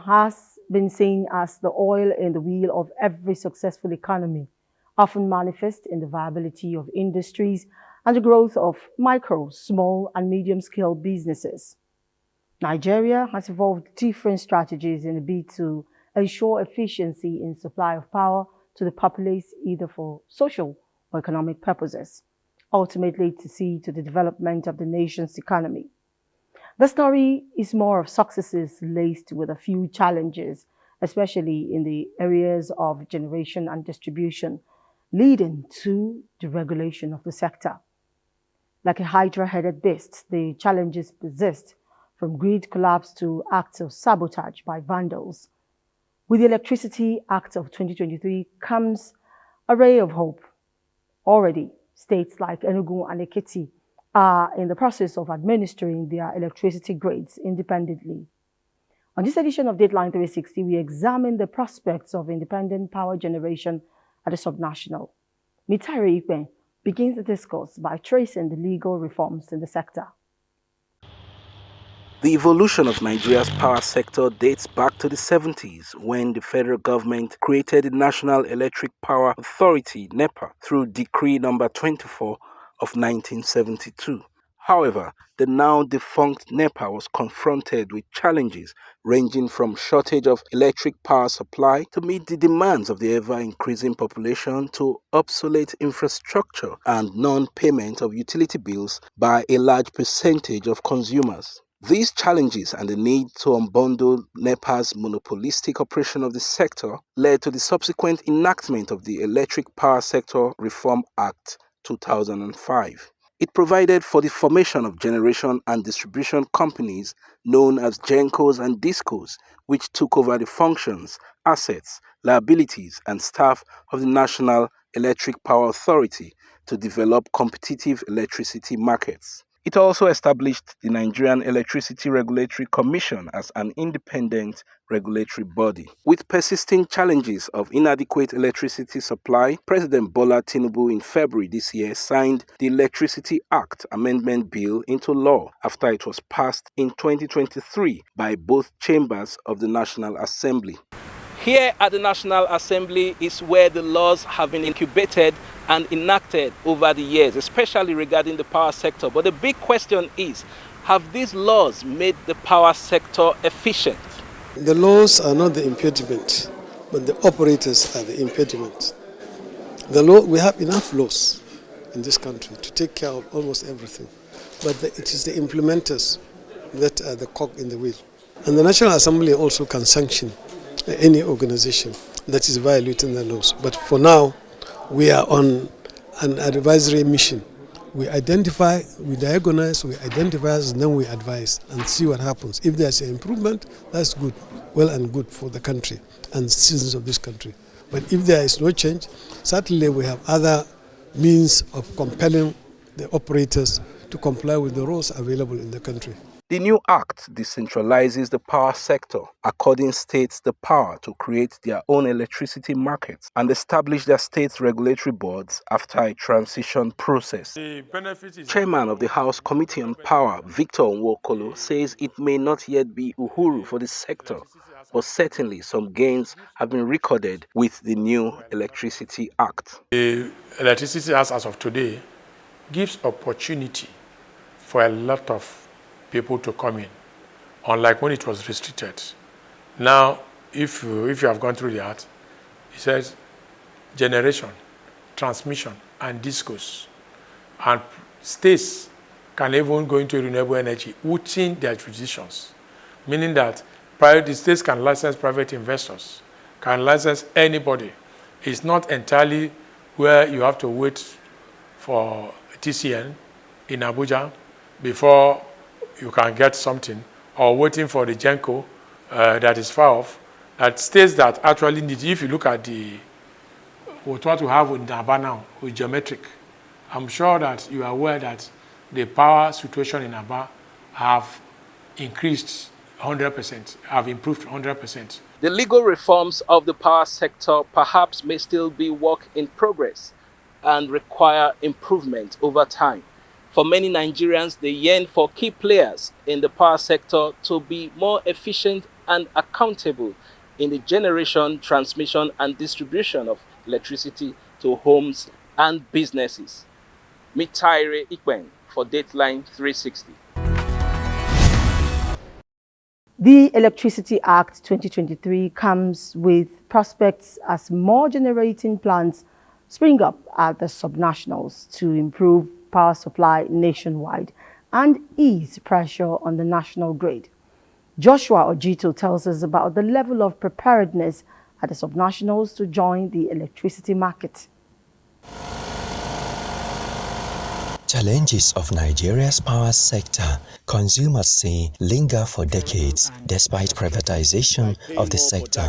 has been seen as the oil in the wheel of every successful economy, often manifest in the viability of industries and the growth of micro, small, and medium-scale businesses. Nigeria has evolved different strategies in a bid to ensure efficiency in supply of power to the populace, either for social or economic purposes, ultimately to see to the development of the nation's economy. The story is more of successes laced with a few challenges, especially in the areas of generation and distribution, leading to the regulation of the sector. Like a hydra-headed beast, the challenges persist, from grid collapse to acts of sabotage by vandals. With the Electricity Act of 2023 comes a ray of hope. Already, states like Enugu and Ekiti are in the process of administering their electricity grids independently. On this edition of Dateline 360, we examine the prospects of independent power generation at the subnational. Mitari Ikpe begins the discourse by tracing the legal reforms in the sector. The evolution of Nigeria's power sector dates back to the 70s when the federal government created the National Electric Power Authority (NEPA) through Decree number 24 of 1972. However, the now defunct NEPA was confronted with challenges ranging from shortage of electric power supply to meet the demands of the ever-increasing population to obsolete infrastructure and non-payment of utility bills by a large percentage of consumers. These challenges and the need to unbundle NEPA's monopolistic operation of the sector led to the subsequent enactment of the Electric Power Sector Reform Act 2005. It provided for the formation of generation and distribution companies known as GENCOs and DISCOs, which took over the functions, assets, liabilities, and staff of the National Electric Power Authority to develop competitive electricity markets. It also established the Nigerian Electricity Regulatory Commission as an independent regulatory body. With persisting challenges of inadequate electricity supply, President Bola Tinubu in February this year signed the Electricity Act Amendment Bill into law after it was passed in 2023 by both chambers of the National Assembly. Here at the National Assembly is where the laws have been incubated and enacted over the years, especially regarding the power sector. But the big question is, have these laws made the power sector efficient? The laws are not the impediment, but the operators are the impediment. We have enough laws in this country to take care of almost everything, but it is the implementers that are the cog in the wheel. And the National Assembly also can sanction any organization that is violating the laws. But for now, we are on an advisory mission. We identify, we diagnose, we identify, and then we advise and see what happens. If there's an improvement, that's good, well and good for the country and citizens of this country. But if there is no change, certainly we have other means of compelling the operators to comply with the rules available in the country. The new act decentralizes the power sector, according states the power to create their own electricity markets and establish their state regulatory boards after a transition process. Chairman of the House Committee on Power, Victor Nwokolo, says it may not yet be uhuru for the sector, but certainly some gains have been recorded with the new Electricity Act. The Electricity Act as of today gives opportunity for a lot of people to come in, unlike when it was restricted. Now, if you have gone through the act, it says generation, transmission, and discos. And states can even go into renewable energy within their jurisdictions, meaning that the states can license private investors, can license anybody. It's not entirely where you have to wait for TCN in Abuja before you can get something, or waiting for the GENCO that is far off, that states that actually need. If you look at what we have in Aba now with geometric, I'm sure that you are aware that the power situation in Aba have increased 100%, have improved 100%. The legal reforms of the power sector perhaps may still be work in progress and require improvement over time. For many Nigerians, they yearn for key players in the power sector to be more efficient and accountable in the generation, transmission, and distribution of electricity to homes and businesses. Mitaire Ikwen for Dateline 360. The Electricity Act 2023 comes with prospects as more generating plants spring up at the subnationals to improve power supply nationwide and ease pressure on the national grid. Joshua Ojito tells us about the level of preparedness at the subnationals to join the electricity market. Challenges of Nigeria's power sector, consumers say, linger for decades despite privatization of the sector.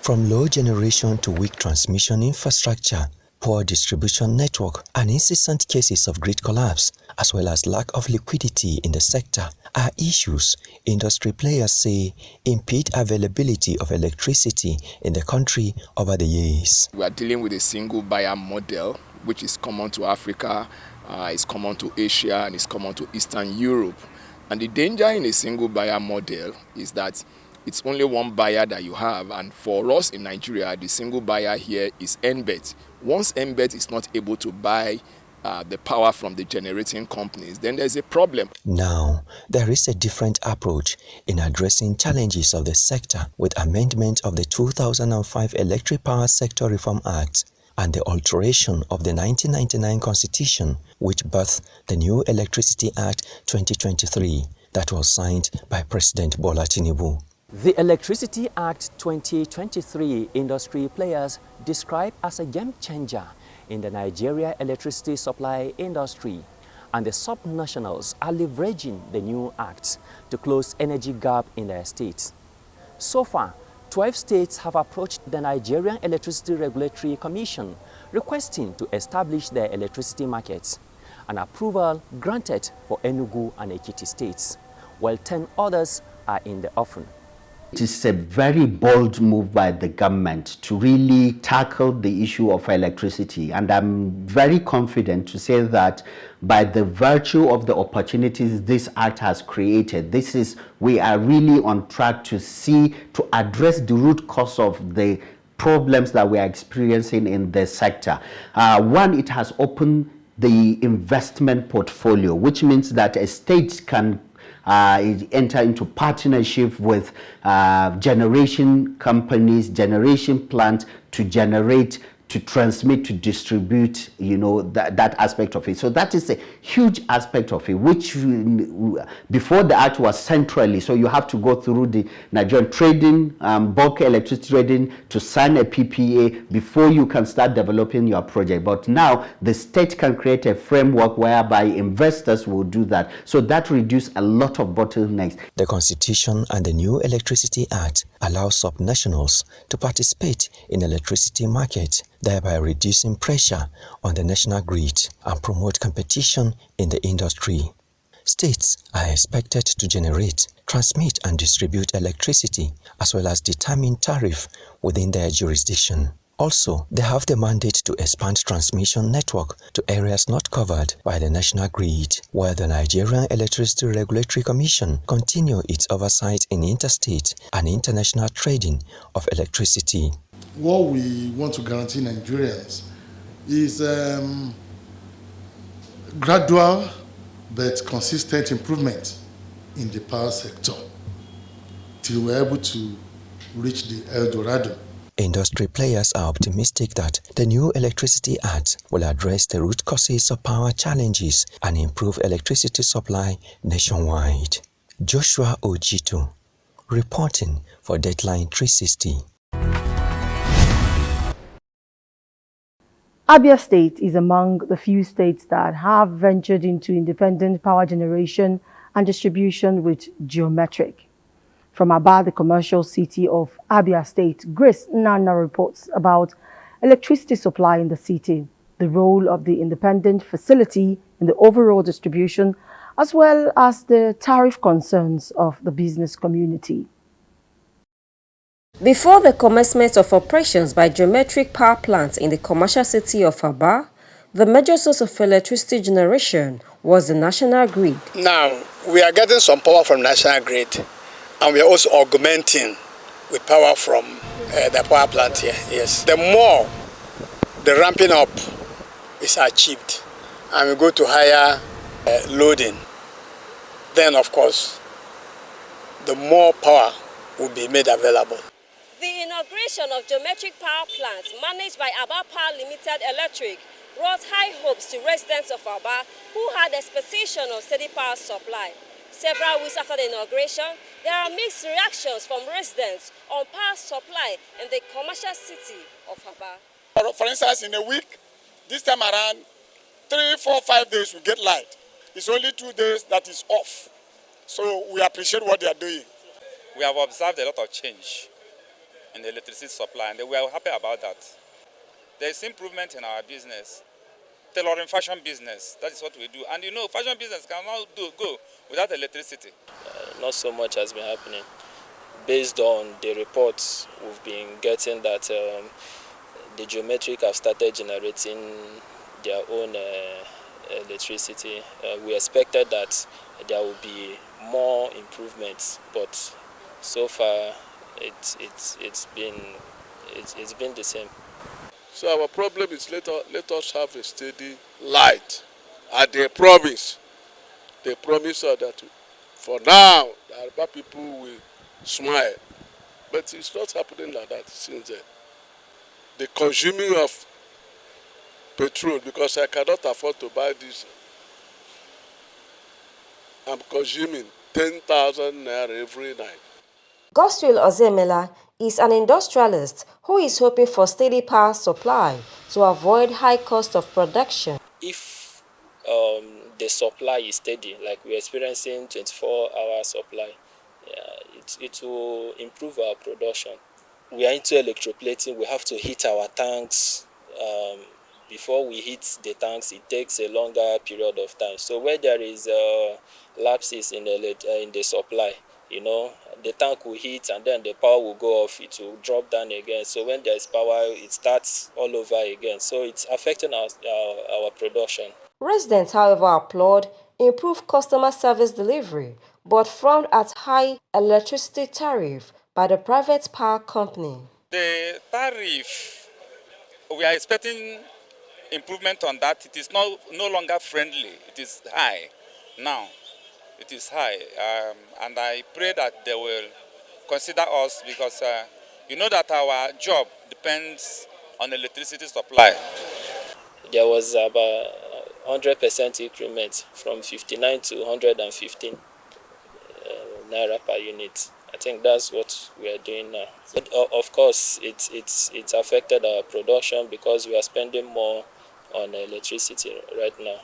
From low generation to weak transmission infrastructure, poor distribution network, and incessant cases of grid collapse, as well as lack of liquidity in the sector, are issues industry players say impede availability of electricity in the country over the years. We are dealing with a single buyer model, which is common to Africa, it's common to Asia, and it's common to Eastern Europe. And the danger in a single buyer model is that it's only one buyer that you have. And for us in Nigeria, the single buyer here is NBET. Once NBET is not able to buy the power from the generating companies, then there's a problem. Now, there is a different approach in addressing challenges of the sector with amendment of the 2005 Electric Power Sector Reform Act and the alteration of the 1999 Constitution, which birthed the new Electricity Act 2023 that was signed by President Bola Tinubu. The Electricity Act 2023 industry players describe as a game changer in the Nigeria electricity supply industry, and the subnationals are leveraging the new act to close energy gap in their states. So far, 12 states have approached the Nigerian Electricity Regulatory Commission requesting to establish their electricity markets, an approval granted for Enugu and Ekiti states, while 10 others are in the offing. It is a very bold move by the government to really tackle the issue of electricity, and I'm very confident to say that by the virtue of the opportunities this act has created, we are really on track to address the root cause of the problems that we are experiencing in the sector. One, it has opened the investment portfolio, which means that a state can enter into partnership with generation companies, generation plants to generate, to transmit, to distribute, that aspect of it. So that is a huge aspect of it, which before the act was centrally. So you have to go through the Nigerian trading, bulk electricity trading to sign a PPA before you can start developing your project. But now the state can create a framework whereby investors will do that. So that reduces a lot of bottlenecks. The Constitution and the new Electricity Act allow subnationals to participate in electricity market, thereby reducing pressure on the national grid and promote competition in the industry. States are expected to generate, transmit and distribute electricity as well as determine tariff within their jurisdiction. Also, they have the mandate to expand transmission network to areas not covered by the national grid, while the Nigerian Electricity Regulatory Commission continue its oversight in interstate and international trading of electricity. What we want to guarantee Nigerians is gradual but consistent improvement in the power sector till we're able to reach the El Dorado. Industry players are optimistic that the new Electricity Act will address the root causes of power challenges and improve electricity supply nationwide. Joshua Ojito, reporting for Dateline 360. Abia State is among the few states that have ventured into independent power generation and distribution with geometric. From Aba, the commercial city of Abia State, Grace Nana reports about electricity supply in the city, the role of the independent facility in the overall distribution, as well as the tariff concerns of the business community. Before the commencement of operations by geometric power plants in the commercial city of Aba, the major source of electricity generation was the national grid. Now, we are getting some power from national grid, And we are also augmenting with power from the power plant here. Yes. The more the ramping up is achieved and we go to higher loading, then of course the more power will be made available. The inauguration of geometric power plants managed by Aba Power Limited Electric brought high hopes to residents of Aba who had expectation of steady power supply. Several weeks after the inauguration, there are mixed reactions from residents on power supply in the commercial city of Aba. For instance, in a week, this time around, 3, 4, 5 days we get light. It's only 2 days that is off. So we appreciate what they are doing. We have observed a lot of change in the electricity supply, and we are happy about that. There is improvement in our business. Tailoring fashion business, that is what we do. And you know, fashion business cannot go without electricity. Not so much has been happening. Based on the reports we've been getting that the geometric have started generating their own electricity. We expected that there will be more improvements, but so far it's been the same. So our problem is let us have a steady light. And they promise us that for now, the Aba people will smile. But it's not happening like that since then. The consuming of petrol, because I cannot afford to buy this, I'm consuming 10,000 naira every night. Goswill Ozemela is an industrialist who is hoping for steady power supply to avoid high cost of production. If the supply is steady, like we're experiencing 24-hour supply, it will improve our production. We are into electroplating. We have to heat our tanks. Before we heat the tanks, it takes a longer period of time. So where there is lapses in the supply, you know, the tank will heat and then the power will go off. It will drop down again. So when there is power, it starts all over again. So it's affecting our production. Residents, however, applaud improved customer service delivery, but frowned at high electricity tariff by the private power company. The tariff, we are expecting improvement on that. It is no longer friendly. It is high now. It is high, and I pray that they will consider us because you know that our job depends on electricity supply. There was about 100% increment from 59 to 115 naira per unit. I think that's what we are doing now. But of course, it's affected our production because we are spending more on electricity right now.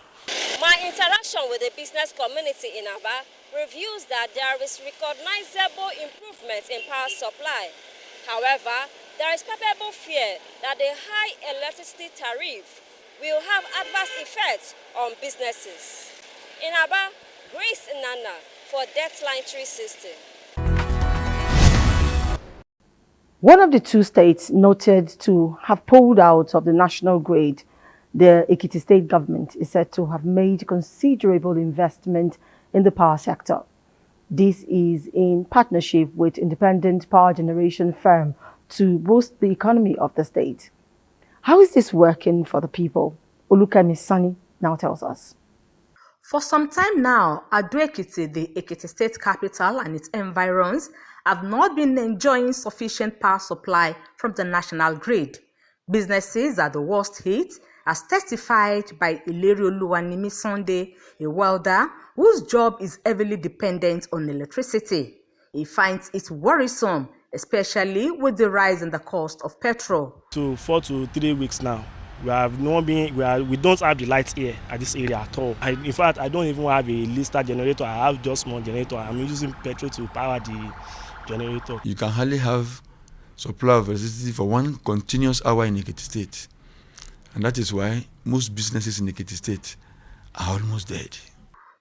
My interaction with the business community in Aba reveals that there is recognizable improvement in power supply. However, there is palpable fear that the high electricity tariff will have adverse effects on businesses. In Aba, Grace Nana for Dateline 360. One of the two states noted to have pulled out of the national grid, the Ekiti state government is said to have made considerable investment in the power sector. This is in partnership with independent power generation firm to boost the economy of the state. How is this working for the people? Olukemi Sani now tells us. For some time now, Ado-Ekiti, the Ekiti state capital and its environs, have not been enjoying sufficient power supply from the national grid. Businesses are the worst hit, as testified by Ileri Oluwanimi Sunday, a welder whose job is heavily dependent on electricity. He finds it worrisome, especially with the rise in the cost of petrol. 4 to 3 weeks now, we don't have the lights here at this area at all. In fact, I don't even have a lister generator. I have just one generator. I'm using petrol to power the generator. You can hardly have supply of electricity for 1 continuous hour in Ekiti State. And that is why most businesses in Ekiti State are almost dead.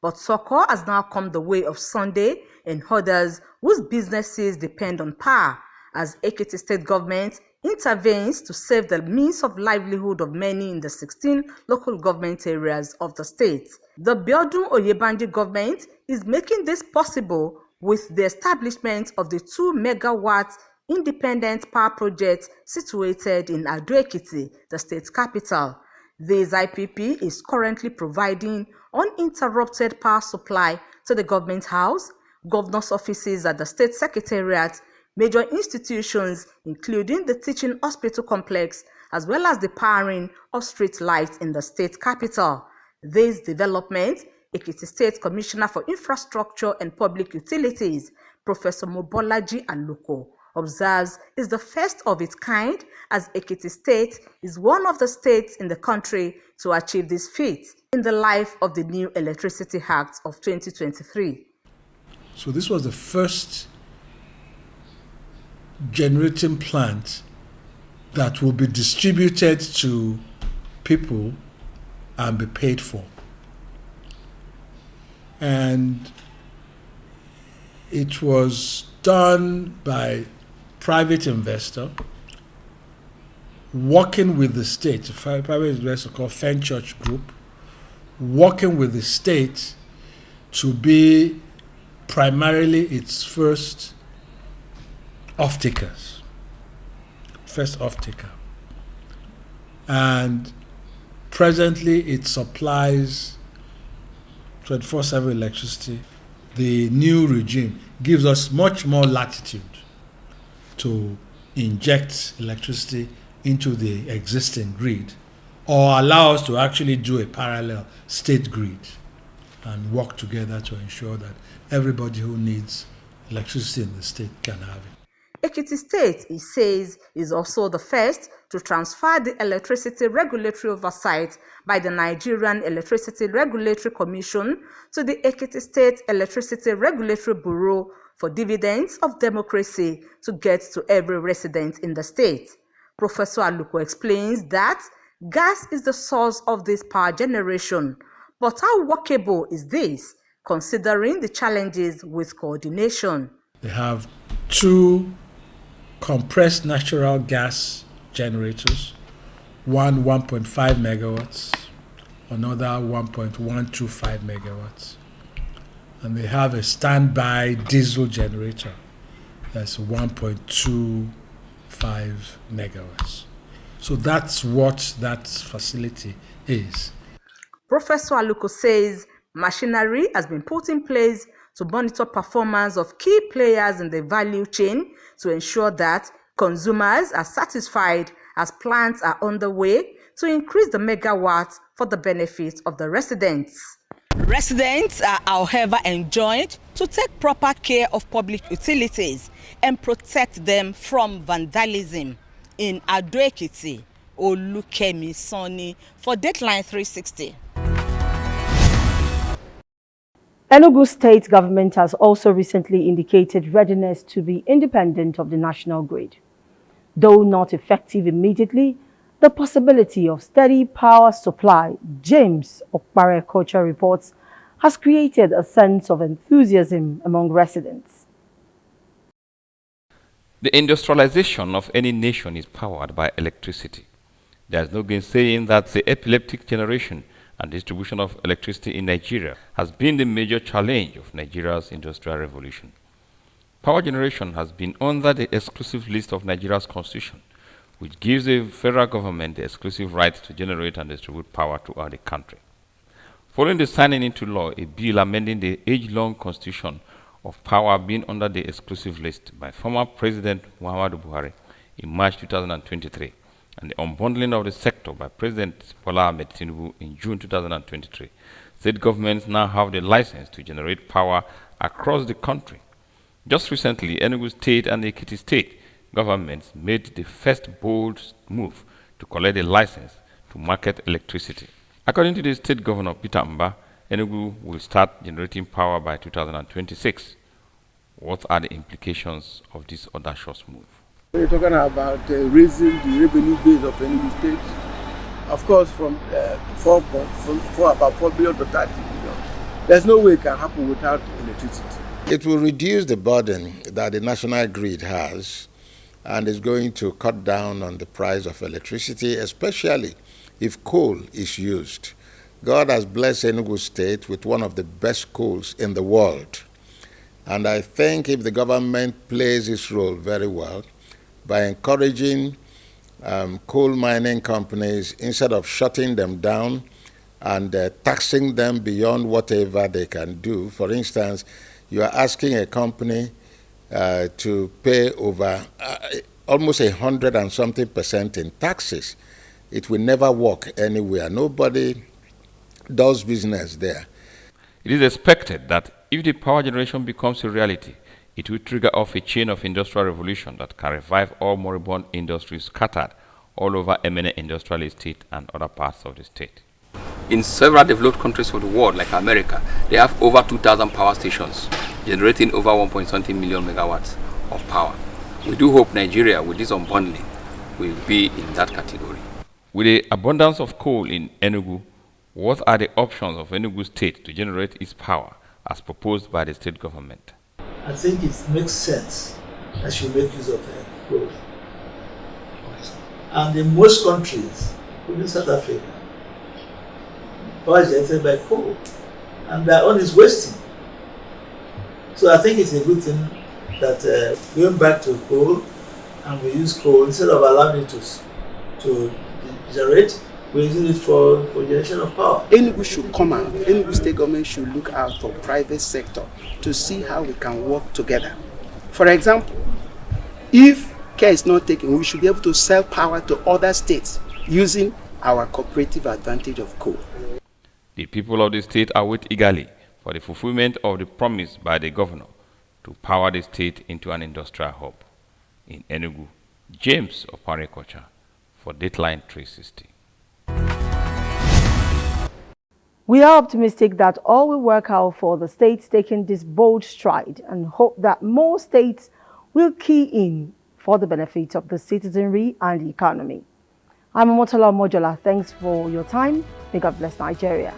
But succor has now come the way of Sunday and others whose businesses depend on power, as Ekiti state government intervenes to save the means of livelihood of many in the 16 local government areas of the state. The Biodun Oyebandi government is making this possible with the establishment of the 2 megawatt independent power project situated in Ado-Ekiti, the state capital. This IPP is currently providing uninterrupted power supply to the government house, governor's offices at the state secretariat, major institutions including the teaching hospital complex, as well as the powering of street lights in the state capital. This development, Ekiti State Commissioner for Infrastructure and Public Utilities, Professor Mobolaji Aluko, observes is the first of its kind, as Ekiti State is one of the states in the country to achieve this feat in the life of the new Electricity Act of 2023. So this was the first generating plant that will be distributed to people and be paid for. And it was done by private investor working with the state, a private investor called Fenchurch Group, working with the state to be primarily its first off-takers, and presently it supplies 24/7 electricity. The new regime gives us much more latitude to inject electricity into the existing grid, or allow us to actually do a parallel state grid and work together to ensure that everybody who needs electricity in the state can have it. Ekiti State, he says, is also the first to transfer the electricity regulatory oversight by the Nigerian Electricity Regulatory Commission to the Ekiti State Electricity Regulatory Bureau for dividends of democracy to get to every resident in the state. Professor Aluko explains that gas is the source of this power generation, but how workable is this, considering the challenges with coordination? They have 2 compressed natural gas generators, one 1.5 megawatts, another 1.125 megawatts. And they have a standby diesel generator that's 1.25 megawatts. So that's what that facility is. Professor Aluko says machinery has been put in place to monitor performance of key players in the value chain to ensure that consumers are satisfied as plans are underway to increase the megawatts for the benefit of the residents. Residents are, however, enjoined to take proper care of public utilities and protect them from vandalism. In Ado-Ekiti, Olukemi Soni for Dateline 360. Enugu State government has also recently indicated readiness to be independent of the national grid. Though not effective immediately, the possibility of steady power supply, James Okpare Culture reports, has created a sense of enthusiasm among residents. The industrialization of any nation is powered by electricity. There is no gainsaying that the epileptic generation and distribution of electricity in Nigeria has been the major challenge of Nigeria's industrial revolution. Power generation has been under the exclusive list of Nigeria's constitution, which gives the federal government the exclusive right to generate and distribute power throughout the country. Following the signing into law, a bill amending the age-long constitution of power being under the exclusive list by former President Muhammadu Buhari in March 2023, and the unbundling of the sector by President Bola Ahmed Tinubu in June 2023, state governments now have the license to generate power across the country. Just recently, Enugu State and Ekiti State governments made the first bold move to collect a license to market electricity. According to the state governor, Peter Mba, Enugu will start generating power by 2026. What are the implications of this audacious move? We're talking about raising the revenue base of Enugu State, of course, from about 4 billion to 30 billion. There's no way it can happen without electricity. It will reduce the burden that the national grid has, and is going to cut down on the price of electricity, especially if coal is used. God has blessed Enugu State with one of the best coals in the world. And I think if the government plays its role very well by encouraging coal mining companies, instead of shutting them down and taxing them beyond whatever they can do. For instance, you are asking a company to pay over almost 100 and something % in taxes. It will never work anywhere. Nobody does business there. It is expected that if the power generation becomes a reality, it will trigger off a chain of industrial revolution that can revive all moribund industries scattered all over eminent industrial estate and other parts of the state. In several developed countries of the world, like America, they have over 2,000 power stations, generating over 1.something million megawatts of power. We do hope Nigeria, with this unbundling, will be in that category. With the abundance of coal in Enugu, what are the options of Enugu State to generate its power as proposed by the state government? I think it makes sense that you make use of coal. And in most countries, including South Africa, power is generated by coal, and their own is wasting. So I think it's a good thing that going back to coal, and we use coal instead of allowing it to generate. We're using it for generation of power. Enugu should come out. Enugu state government should look out for private sector to see how we can work together. For example, if care is not taken, we should be able to sell power to other states using our cooperative advantage of coal. The people of the state await eagerly for the fulfillment of the promise by the governor to power the state into an industrial hub. In Enugu, James Oparekocha for Dateline 360. We are optimistic that all will work out for the states taking this bold stride and hope that more states will key in for the benefit of the citizenry and the economy. I'm Omotola Mojola. Thanks for your time. May God bless Nigeria.